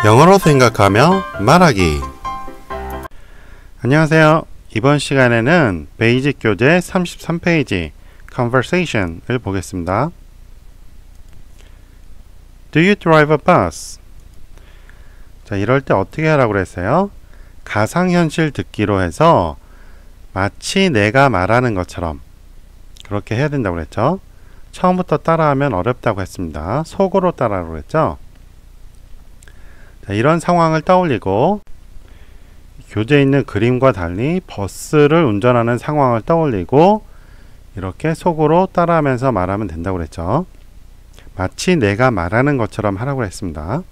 영어로 생각하며 말하기. 안녕하세요. 이번 시간에는 베이직 교재 33페이지 Conversation을 보겠습니다. Do you drive a bus? 자, 이럴 때 어떻게 하라고 그랬어요? 가상현실 듣기로 해서 마치 내가 말하는 것처럼 그렇게 해야 된다고 그랬죠. 처음부터 따라하면 어렵다고 했습니다. 속으로 따라하라고 그랬죠. 자, 이런 상황을 떠올리고 교재에 있는 그림과 달리 버스를 운전하는 상황을 떠올리고 이렇게 속으로 따라하면서 말하면 된다고 그랬죠. 마치 내가 말하는 것처럼 하라고 했습니다.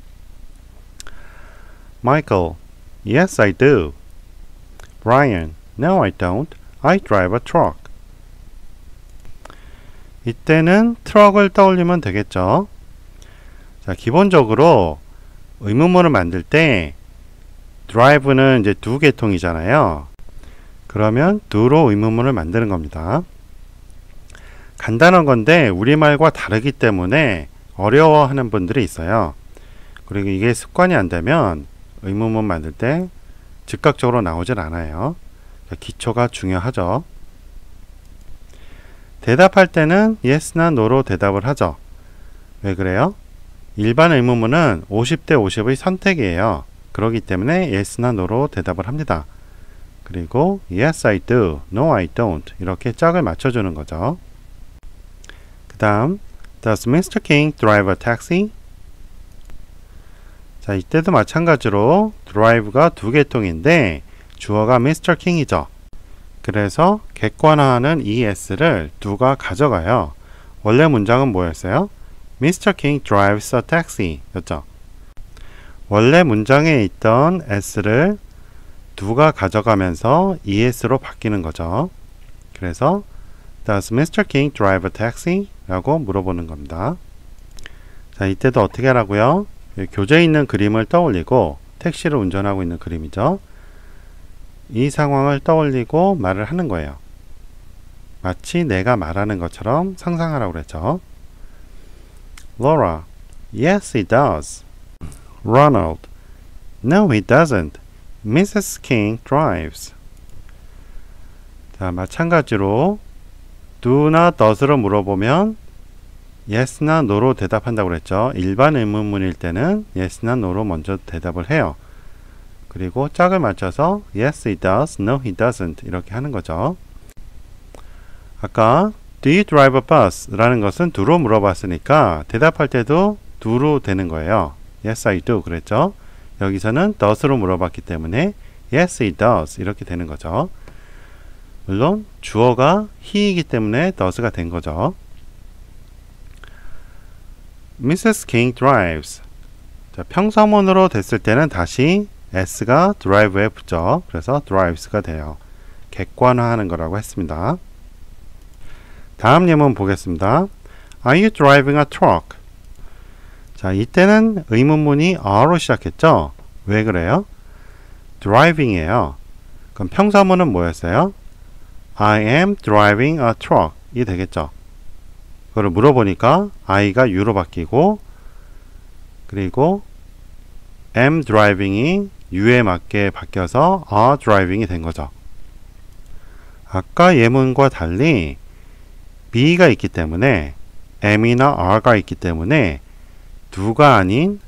Michael, yes I do. Brian, no I don't. I drive a truck. 이때는 트럭을 떠올리면 되겠죠. 자, 기본적으로 의문문을 만들 때 drive는 이제 두 계통이잖아요. 그러면 do로 의문문을 만드는 겁니다. 간단한 건데 우리말과 다르기 때문에 어려워하는 분들이 있어요. 그리고 이게 습관이 안 되면 의문문 만들 때 즉각적으로 나오질 않아요. 기초가 중요하죠. 대답할 때는 yes나 no로 대답을 하죠. 왜 그래요? 일반 의문문은 50대 50의 선택이에요. 그렇기 때문에 yes나 no로 대답을 합니다. 그리고 yes I do, no I don't 이렇게 짝을 맞춰주는 거죠. 그 다음 Does Mr. King drive a taxi? 자, 이때도 마찬가지로 drive가 두 계통인데 주어가 Mr. King이죠. 그래서 객관화하는 이 s를 do가 가져가요. 원래 문장은 뭐였어요? Mr. King drives a taxi 였죠. 원래 문장에 있던 s를 do가 가져가면서 es로 바뀌는 거죠. 그래서 Does Mr. King drive a taxi? 라고 물어보는 겁니다. 자, 이때도 어떻게 하라고요? 교재에 있는 그림을 떠올리고 택시를 운전하고 있는 그림이죠. 이 상황을 떠올리고 말을 하는 거예요. 마치 내가 말하는 것처럼 상상하라고 그랬죠. Laura, yes, he does. Ronald, no, he doesn't. Mrs. King drives. 자, 마찬가지로 do나 does로 물어보면 yes나 no로 대답한다고 그랬죠. 일반 의문문일 때는 yes나 no로 먼저 대답을 해요. 그리고 짝을 맞춰서 yes, he does, no, he doesn't 이렇게 하는 거죠. 아까 Do you drive a bus? 라는 것은 do로 물어봤으니까 대답할 때도 do로 되는 거예요. Yes, I do 그랬죠. 여기서는 does로 물어봤기 때문에 Yes, he does 이렇게 되는 거죠. 물론 주어가 he이기 때문에 does가 된 거죠. Mrs. King drives. 자, 평서문으로 됐을 때는 다시 s가 drive에 붙죠. 그래서 drives가 돼요. 객관화하는 거라고 했습니다. 다음 예문 보겠습니다. Are you driving a truck? 자, 이때는 의문문이 are로 시작했죠. 왜 그래요? driving이에요. 그럼 평서문은 뭐였어요? I am driving a truck 이 되겠죠. 그걸 물어보니까 I가 U로 바뀌고 그리고 am driving이 U에 맞게 바뀌어서 are driving이 된 거죠. 아까 예문과 달리 B가 있기 때문에 am이나 are가 있기 때문에 do가 아닌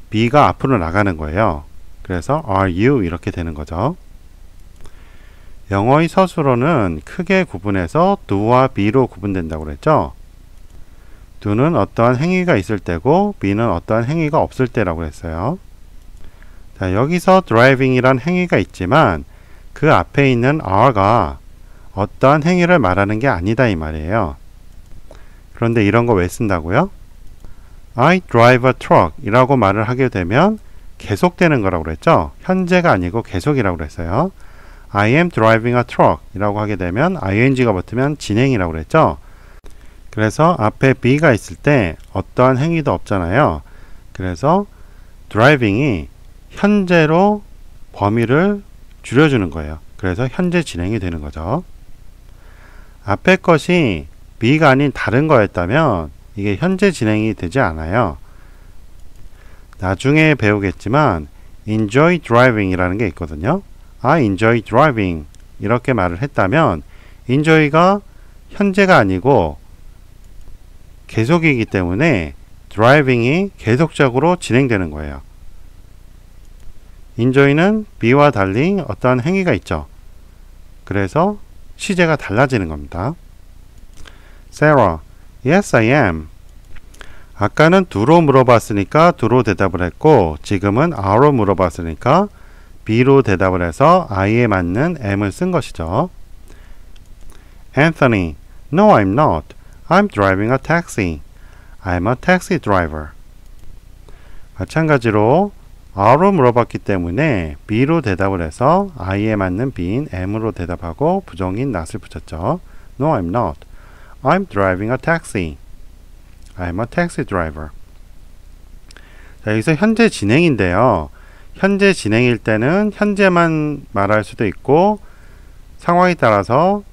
B가 앞으로 나가는 거예요. 그래서 are you 이렇게 되는 거죠. 영어의 서술어는 크게 구분해서 do와 be로 구분된다고 그랬죠. do는 어떠한 행위가 있을 때고 be는 어떠한 행위가 없을 때라고 했어요. 자, 여기서 driving이란 행위가 있지만 그 앞에 있는 are가 어떠한 행위를 말하는 게 아니다 이 말이에요. 그런데 이런 거 왜 쓴다고요? I drive a truck 이라고 말을 하게 되면 계속되는 거라고 그랬죠. 현재가 아니고 계속이라고 그랬어요. I am driving a truck 이라고 하게 되면 ing가 붙으면 진행이라고 그랬죠. 그래서 앞에 be가 있을 때 어떠한 행위도 없잖아요. 그래서 driving이 현재로 범위를 줄여주는 거예요. 그래서 현재 진행이 되는 거죠. 앞에 것이 be가 아닌 다른 거였다면 이게 현재 진행이 되지 않아요. 나중에 배우겠지만 enjoy driving 이라는 게 있거든요. I enjoy driving 이렇게 말을 했다면 enjoy가 현재가 아니고 계속이기 때문에 driving이 계속적으로 진행되는 거예요. enjoy는 be와 달리 어떠한 행위가 있죠. 그래서 시제가 달라지는 겁니다. Sarah, yes I am. 아까는 do로 물어봤으니까 do로 대답을 했고 지금은 are로 물어봤으니까 be로 대답을 해서 I에 맞는 am을 쓴 것이죠. Anthony, no I'm not. I'm driving a taxi. I'm a taxi driver. 마찬가지로 are로 물어봤기 때문에 be로 대답을 해서 I에 맞는 be인 am으로 대답하고 부정인 not을 붙였죠. No I'm not. I'm driving a taxi. I'm a taxi driver. 자, 여기서 현재 진행인데요. 현재 진행일 때는 현재만 말할 수도 있고 상황에 따라서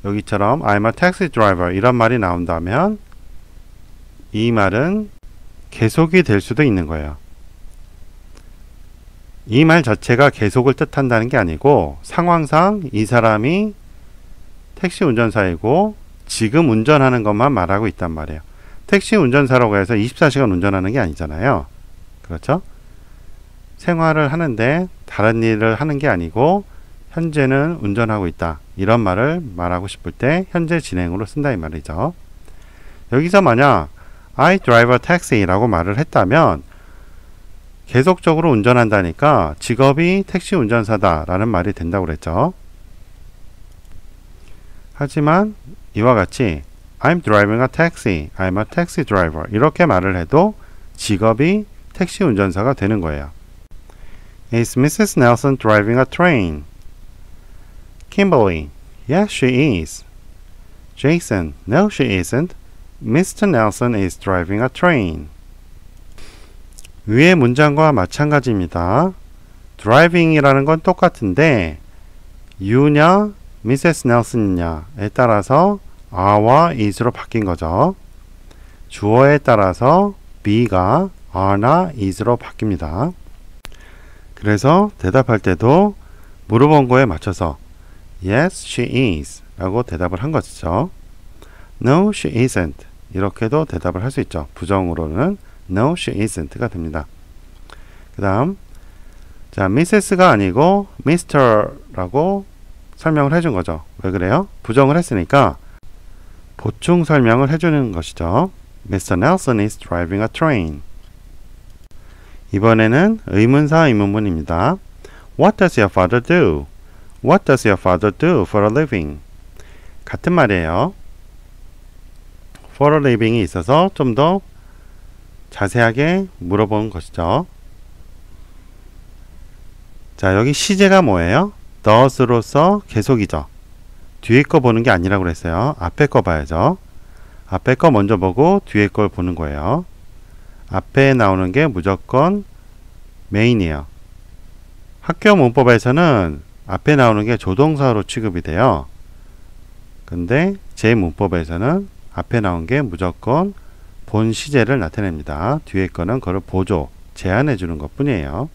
여기처럼 I'm a taxi driver 이런 말이 나온다면 이 말은 계속이 될 수도 있는 거예요. 이 말 자체가 계속을 뜻한다는 게 아니고 상황상 이 사람이 택시 운전사이고 지금 운전하는 것만 말하고 있단 말이에요. 택시 운전사라고 해서 24시간 운전하는 게 아니잖아요. 그렇죠? 생활을 하는데 다른 일을 하는 게 아니고 현재는 운전하고 있다. 이런 말을 말하고 싶을 때 현재 진행으로 쓴다 이 말이죠. 여기서 만약 I drive a taxi 라고 말을 했다면 계속적으로 운전한다니까 직업이 택시 운전사다 라는 말이 된다고 그랬죠. 하지만 이와 같이 I'm driving a taxi, I'm a taxi driver 이렇게 말을 해도 직업이 택시 운전사가 되는 거예요. Is Mrs. Nelson driving a train? Kimberly, yes she is. Jason, no she isn't. Mr. Nelson is driving a train. 위의 문장과 마찬가지입니다. driving이라는 건 똑같은데 you냐 Mrs. Nelson이냐에 따라서 are와 is로 바뀐 거죠. 주어에 따라서 be가 are나 is로 바뀝니다. 그래서 대답할 때도 물어본 거에 맞춰서 Yes, she is 라고 대답을 한 것이죠. No, she isn't 이렇게도 대답을 할 수 있죠. 부정으로는 No, she isn't가 됩니다. 그 다음 자, Mrs.가 아니고 Mr.라고 설명을 해준 거죠. 왜 그래요? 부정을 했으니까 보충 설명을 해주는 것이죠. Mr. Nelson is driving a train. 이번에는 의문사 의문문입니다. What does your father do? What does your father do for a living? 같은 말이에요. for a living이 있어서 좀 더 자세하게 물어본 것이죠. 자, 여기 시제가 뭐예요? does로서 계속이죠. 뒤에 거 보는 게 아니라고 그랬어요. 앞에 거 봐야죠. 앞에 거 먼저 보고 뒤에 걸 보는 거예요. 앞에 나오는 게 무조건 메인이에요. 학교 문법에서는 앞에 나오는 게 조동사로 취급이 돼요. 근데 제 문법에서는 앞에 나온 게 무조건 본 시제를 나타냅니다. 뒤에 거는 그걸 보조, 제한해 주는 것 뿐이에요.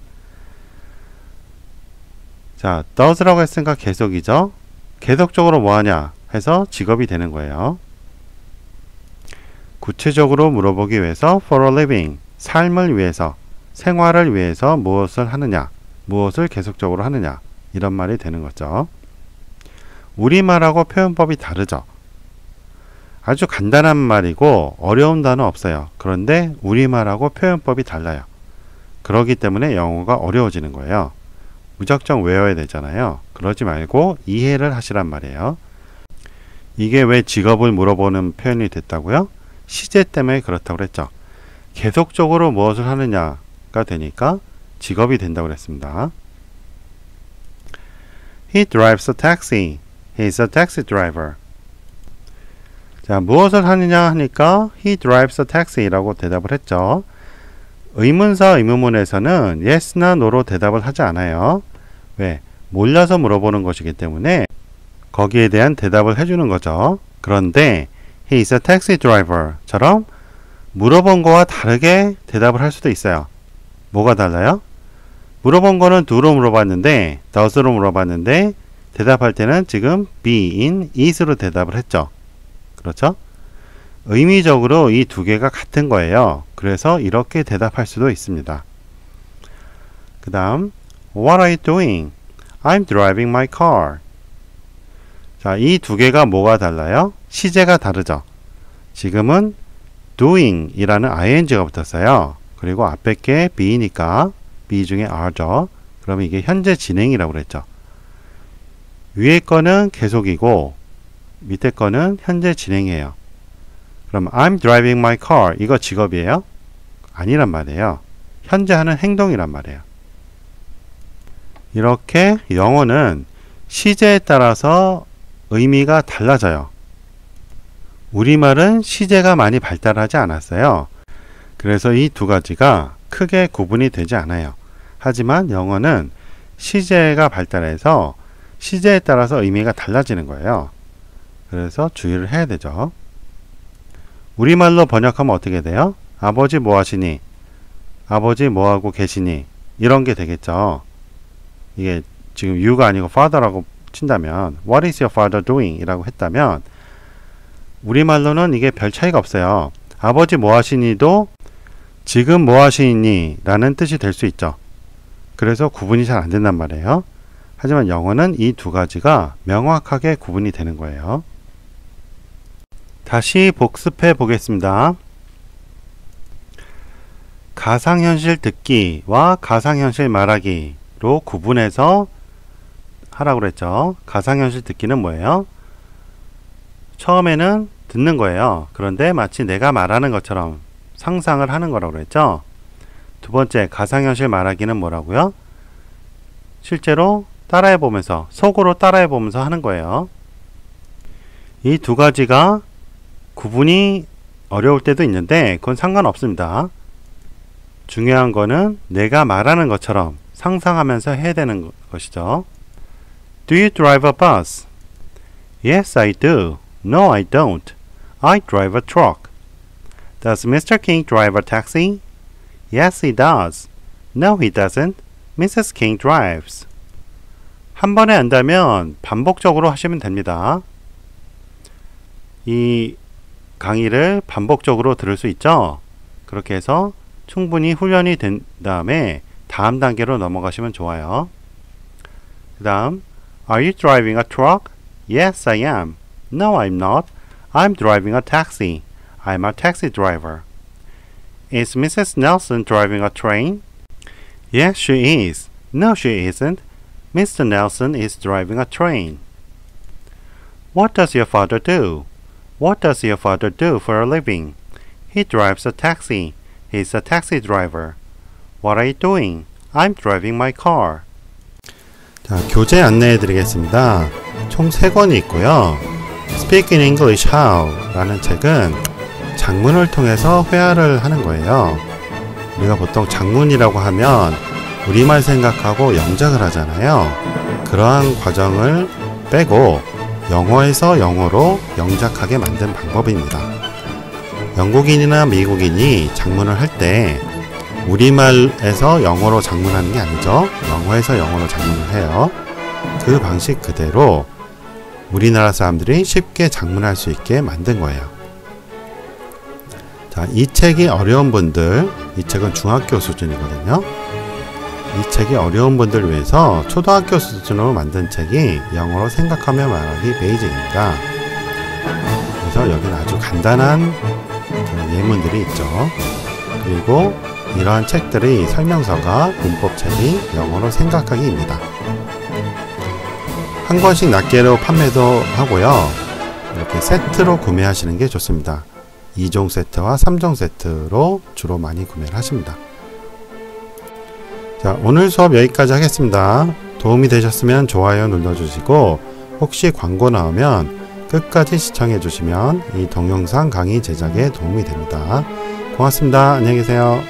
자, does라고 했으니까 계속이죠. 계속적으로 뭐 하냐 해서 직업이 되는 거예요. 구체적으로 물어보기 위해서 for a living, 삶을 위해서, 생활을 위해서 무엇을 하느냐, 무엇을 계속적으로 하느냐 이런 말이 되는 거죠. 우리말하고 표현법이 다르죠. 아주 간단한 말이고 어려운 단어 없어요. 그런데 우리말하고 표현법이 달라요. 그렇기 때문에 영어가 어려워지는 거예요. 무작정 외워야 되잖아요. 그러지 말고 이해를 하시란 말이에요. 이게 왜 직업을 물어보는 표현이 됐다고요? 시제 때문에 그렇다고 그랬죠. 계속적으로 무엇을 하느냐가 되니까 직업이 된다고 그랬습니다. He drives a taxi. He is a taxi driver. 자, 무엇을 하느냐 하니까 He drives a taxi라고 대답을 했죠. 의문사 의문문에서는 yes나 no로 대답을 하지 않아요. 왜? 몰라서 물어보는 것이기 때문에 거기에 대한 대답을 해주는 거죠. 그런데 He is a taxi driver처럼 물어본 거와 다르게 대답을 할 수도 있어요. 뭐가 달라요? 물어본 거는 do로 물어봤는데 does로 물어봤는데 대답할 때는 지금 be, in, is로 대답을 했죠. 그렇죠? 의미적으로 이 두 개가 같은 거예요. 그래서 이렇게 대답할 수도 있습니다. 그 다음 What are you doing? I'm driving my car. 자, 이 두 개가 뭐가 달라요? 시제가 다르죠. 지금은 doing 이라는 ing가 붙었어요. 그리고 앞에 게 be니까 be 중에 are죠. 그러면 이게 현재 진행이라고 그랬죠. 위에 거는 계속이고 밑에 거는 현재 진행이에요. 그럼 I'm driving my car 이거 직업이에요? 아니란 말이에요. 현재 하는 행동이란 말이에요. 이렇게 영어는 시제에 따라서 의미가 달라져요. 우리말은 시제가 많이 발달하지 않았어요. 그래서 이 두 가지가 크게 구분이 되지 않아요. 하지만 영어는 시제가 발달해서 시제에 따라서 의미가 달라지는 거예요. 그래서 주의를 해야 되죠. 우리말로 번역하면 어떻게 돼요? 아버지 뭐 하시니? 아버지 뭐 하고 계시니? 이런 게 되겠죠. 이게 지금 you가 아니고 father라고 친다면 What is your father doing? 이라고 했다면 우리말로는 이게 별 차이가 없어요. 아버지 뭐 하시니도 지금 뭐 하시니? 라는 뜻이 될 수 있죠. 그래서 구분이 잘 안 된단 말이에요. 하지만 영어는 이 두 가지가 명확하게 구분이 되는 거예요. 다시 복습해 보겠습니다. 가상현실 듣기와 가상현실 말하기로 구분해서 하라고 그랬죠. 가상현실 듣기는 뭐예요? 처음에는 듣는 거예요. 그런데 마치 내가 말하는 것처럼 상상을 하는 거라고 그랬죠. 두 번째, 가상현실 말하기는 뭐라고요? 실제로 따라해 보면서, 속으로 따라해 보면서 하는 거예요. 이 두 가지가 구분이 어려울 때도 있는데 그건 상관없습니다. 중요한 거는 내가 말하는 것처럼 상상하면서 해야 되는 것이죠. Do you drive a bus? Yes, I do. No, I don't. I drive a truck. Does Mr. King drive a taxi? Yes, he does. No, he doesn't. Mrs. King drives. 한 번에 안다면 반복적으로 하시면 됩니다. 이 강의를 반복적으로 들을 수 있죠? 그렇게 해서 충분히 훈련이 된 다음에 다음 단계로 넘어가시면 좋아요. 그 다음 Are you driving a truck? Yes, I am. No, I'm not. I'm driving a taxi. I'm a taxi driver. Is Mrs. Nelson driving a train? Yes, she is. No, she isn't. Mr. Nelson is driving a train. What does your father do? What does your father do for a living? He drives a taxi. He's a taxi driver. What are you doing? I'm driving my car. 자, 교재 안내해 드리겠습니다. 총 3권이 있고요. Speak in English How 라는 책은 장문을 통해서 회화를 하는 거예요. 우리가 보통 장문이라고 하면 우리말 생각하고 영작을 하잖아요. 그러한 과정을 빼고 영어에서 영어로 영작하게 만든 방법입니다. 영국인이나 미국인이 장문을 할 때 우리말에서 영어로 장문하는 게 아니죠. 영어에서 영어로 장문을 해요. 그 방식 그대로 우리나라 사람들이 쉽게 장문할 수 있게 만든 거예요. 자, 이 책이 어려운 분들, 이 책은 중학교 수준이거든요. 이 책이 어려운 분들을 위해서 초등학교 수준으로 만든 책이 영어로 생각하며 말하기 베이직입니다. 그래서 여기는 아주 간단한 예문들이 있죠. 그리고 이러한 책들의 설명서가 문법책이 영어로 생각하기입니다. 한 권씩 낱개로 판매도 하고요. 이렇게 세트로 구매하시는 게 좋습니다. 2종 세트와 3종 세트로 주로 많이 구매를 하십니다. 자, 오늘 수업 여기까지 하겠습니다. 도움이 되셨으면 좋아요 눌러주시고 혹시 광고 나오면 끝까지 시청해 주시면 이 동영상 강의 제작에 도움이 됩니다. 고맙습니다. 안녕히 계세요.